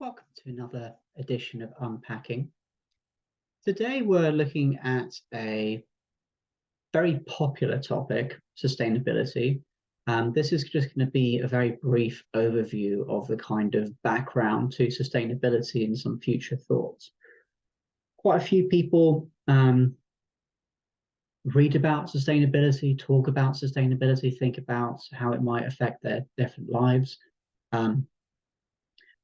Welcome to another edition of Unpacking. Today we're looking at a very popular topic, sustainability. This is just going to be a very brief overview of the kind of background to sustainability and some future thoughts. Quite a few people read about sustainability, talk about sustainability, think about how it might affect their different lives.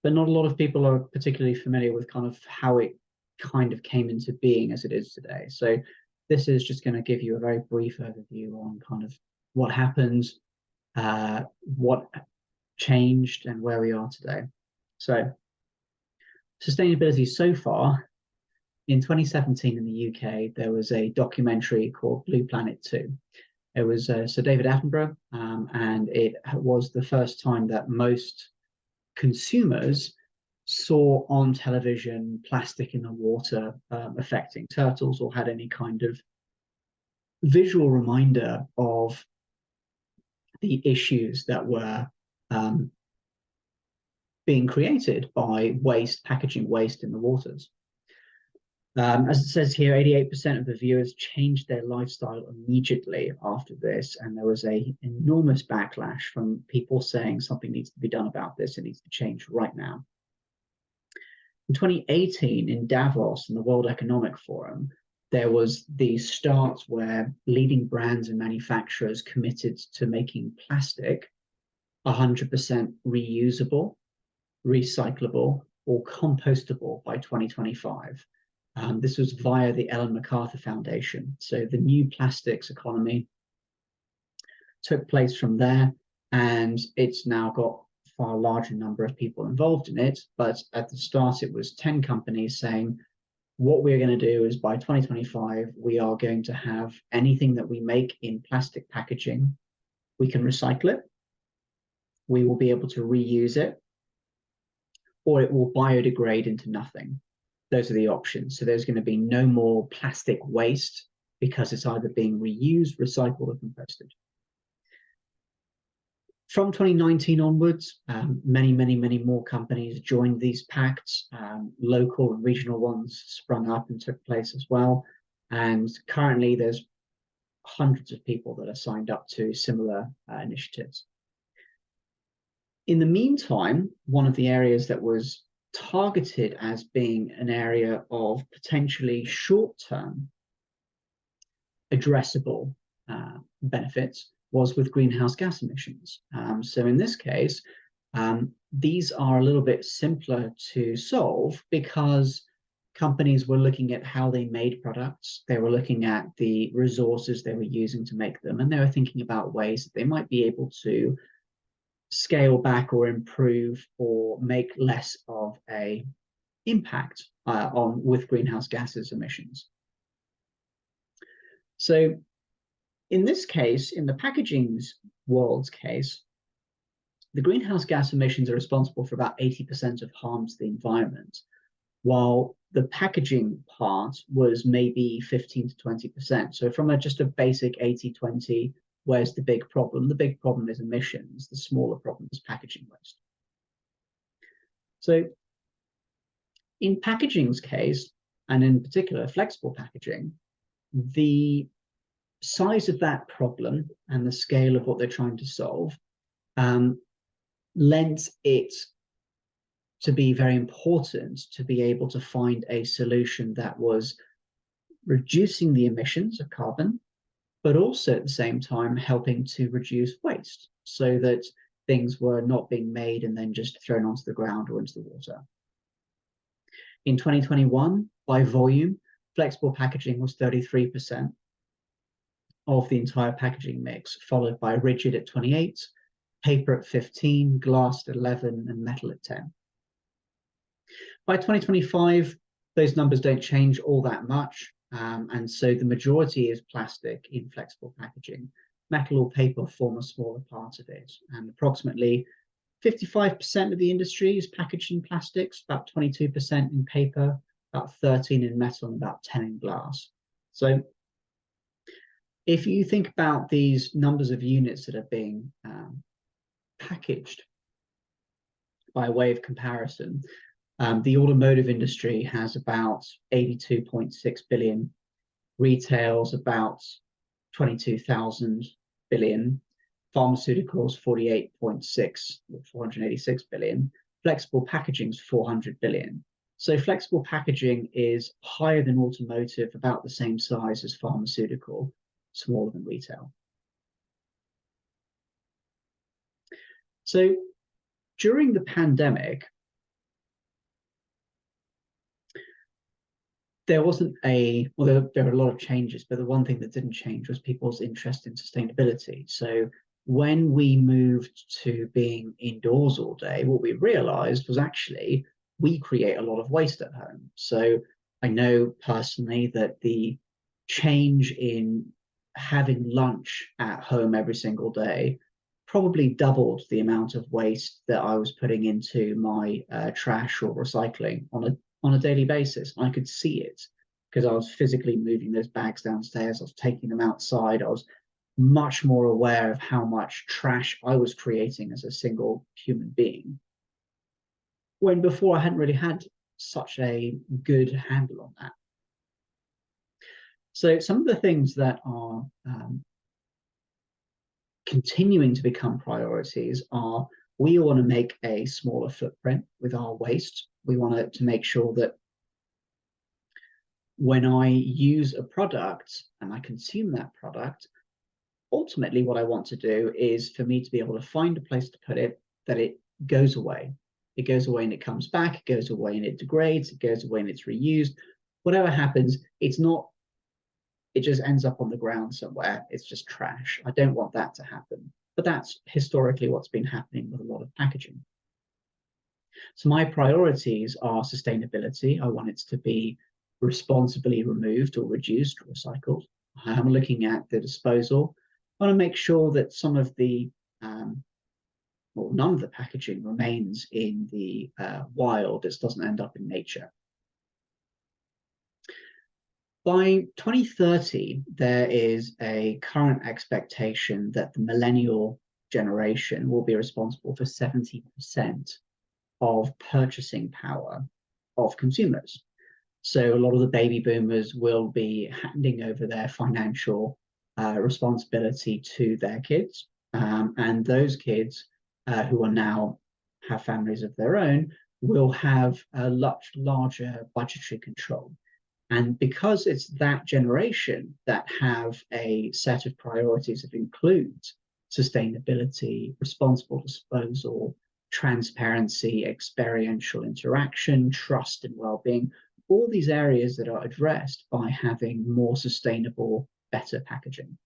But not a lot of people are particularly familiar with kind of how it kind of came into being as it is today. So this is just going to give you a very brief overview on kind of what happened, what changed, and where we are today. So sustainability so far, in 2017 in the UK, there was a documentary called Blue Planet 2. It was Sir David Attenborough, and it was the first time that most consumers saw on television plastic in the water affecting turtles, or had any kind of visual reminder of the issues that were being created by waste, packaging waste in the waters. As it says here, 88% of the viewers changed their lifestyle immediately after this, and there was an enormous backlash from people saying something needs to be done about this, it needs to change right now. In 2018, in Davos, in the World Economic Forum, there was the start where leading brands and manufacturers committed to making plastic 100% reusable, recyclable, or compostable by 2025. This was via the Ellen MacArthur Foundation. So the new plastics economy took place from there, and it's now got a far larger number of people involved in it. But at the start, it was 10 companies saying, what we're going to do is by 2025, we are going to have anything that we make in plastic packaging, we can recycle it, we will be able to reuse it, or it will biodegrade into nothing. Those are the options. So there's going to be no more plastic waste because it's either being reused, recycled, or composted. From 2019 onwards, many more companies joined these pacts. Local and regional ones sprung up and took place as well. And currently there's hundreds of people that are signed up to similar initiatives. In the meantime, one of the areas that was targeted as being an area of potentially short-term addressable benefits was with greenhouse gas emissions. So in this case, these are a little bit simpler to solve because companies were looking at how they made products, they were looking at the resources they were using to make them, and they were thinking about ways that they might be able to scale back or improve or make less of a impact with greenhouse gases emissions. So in this case, in the packaging world's case, the greenhouse gas emissions are responsible for about 80% of harm to the environment, while the packaging part was maybe 15 to 20%. So from just a basic 80-20, where's the big problem? The big problem is emissions. The smaller problem is packaging waste. So in packaging's case, and in particular flexible packaging, the size of that problem and the scale of what they're trying to solve lends it to be very important to be able to find a solution that was reducing the emissions of carbon, but also at the same time helping to reduce waste so that things were not being made and then just thrown onto the ground or into the water. In 2021, by volume, flexible packaging was 33% of the entire packaging mix, followed by rigid at 28%, paper at 15%, glass at 11%, and metal at 10%. By 2025, those numbers don't change all that much. And so the majority is plastic in flexible packaging. Metal or paper form a smaller part of it. And approximately 55% of the industry is packaged in plastics, about 22% in paper, about 13% in metal, and about 10% in glass. So if you think about these numbers of units that are being packaged by way of comparison, The automotive industry has about 82.6 billion, retails about 22,000 billion, pharmaceuticals 48.6, 486 billion, flexible packaging is 400 billion. So flexible packaging is higher than automotive, about the same size as pharmaceutical, smaller than retail. So during the pandemic, there wasn't there were a lot of changes, but the one thing that didn't change was people's interest in sustainability. So when we moved to being indoors all day, what we realized was actually we create a lot of waste at home. So I know personally that the change in having lunch at home every single day probably doubled the amount of waste that I was putting into my trash or recycling on a daily basis. I could see it because I was physically moving those bags downstairs. I was taking them outside. I was much more aware of how much trash I was creating as a single human being. When before I hadn't really had such a good handle on that. So some of the things that are continuing to become priorities are we want to make a smaller footprint with our waste. We want to make sure that when I use a product and I consume that product, ultimately what I want to do is for me to be able to find a place to put it, that it goes away. It goes away and it comes back, it goes away and it degrades, it goes away and it's reused. Whatever happens, it just ends up on the ground somewhere. It's just trash. I don't want that to happen. But that's historically what's been happening with a lot of packaging. So my priorities are sustainability. I want it to be responsibly removed or reduced or recycled. I'm looking at the disposal. I want to make sure that some of the, well, none of the packaging remains in the wild. It doesn't end up in nature. By 2030, there is a current expectation that the millennial generation will be responsible for 70% of purchasing power of consumers. So a lot of the baby boomers will be handing over their financial responsibility to their kids. And those kids who are now have families of their own will have a much larger budgetary control. And because it's that generation that have a set of priorities that includes sustainability, responsible disposal, transparency, experiential interaction, trust and well-being, all these areas that are addressed by having more sustainable, better packaging.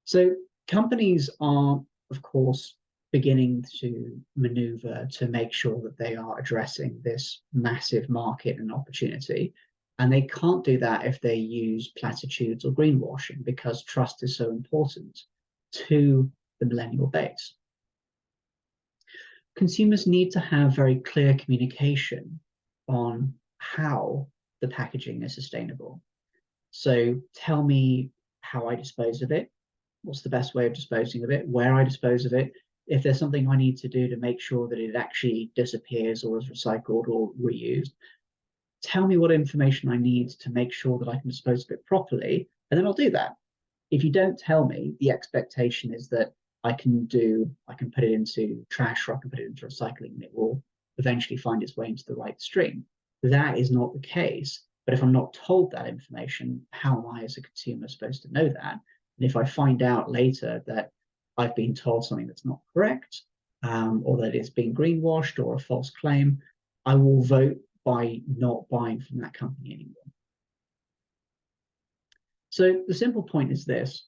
So companies are, of course, beginning to maneuver to make sure that they are addressing this massive market and opportunity. And they can't do that if they use platitudes or greenwashing, because trust is so important to the millennial base. Consumers need to have very clear communication on how the packaging is sustainable. So tell me how I dispose of it, what's the best way of disposing of it, where I dispose of it, if there's something I need to do to make sure that it actually disappears or is recycled or reused. Tell me what information I need to make sure that I can dispose of it properly, and then I'll do that. If you don't tell me, the expectation is that I can put it into trash or I can put it into recycling and it will eventually find its way into the right stream. That is not the case. But if I'm not told that information, how am I as a consumer supposed to know that? And if I find out later that I've been told something that's not correct, or that it's been greenwashed or a false claim, I will vote by not buying from that company anymore. So the simple point is this: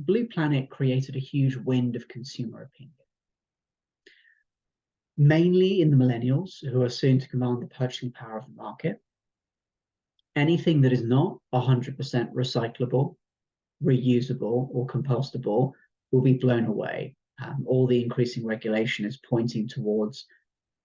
Blue Planet created a huge wind of consumer opinion, mainly in the millennials, who are soon to command the purchasing power of the market. Anything that is not 100% recyclable, reusable, or compostable will be blown away. All the increasing regulation is pointing towards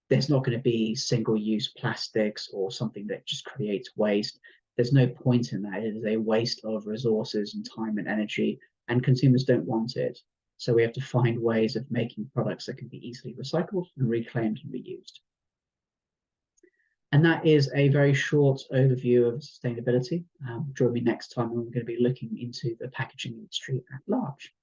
there's not going to be single-use plastics or something that just creates waste. There's no point in that. It is a waste of resources and time and energy, and consumers don't want it. So we have to find ways of making products that can be easily recycled and reclaimed and reused. And that is a very short overview of sustainability. Join me next time when we're going to be looking into the packaging industry at large.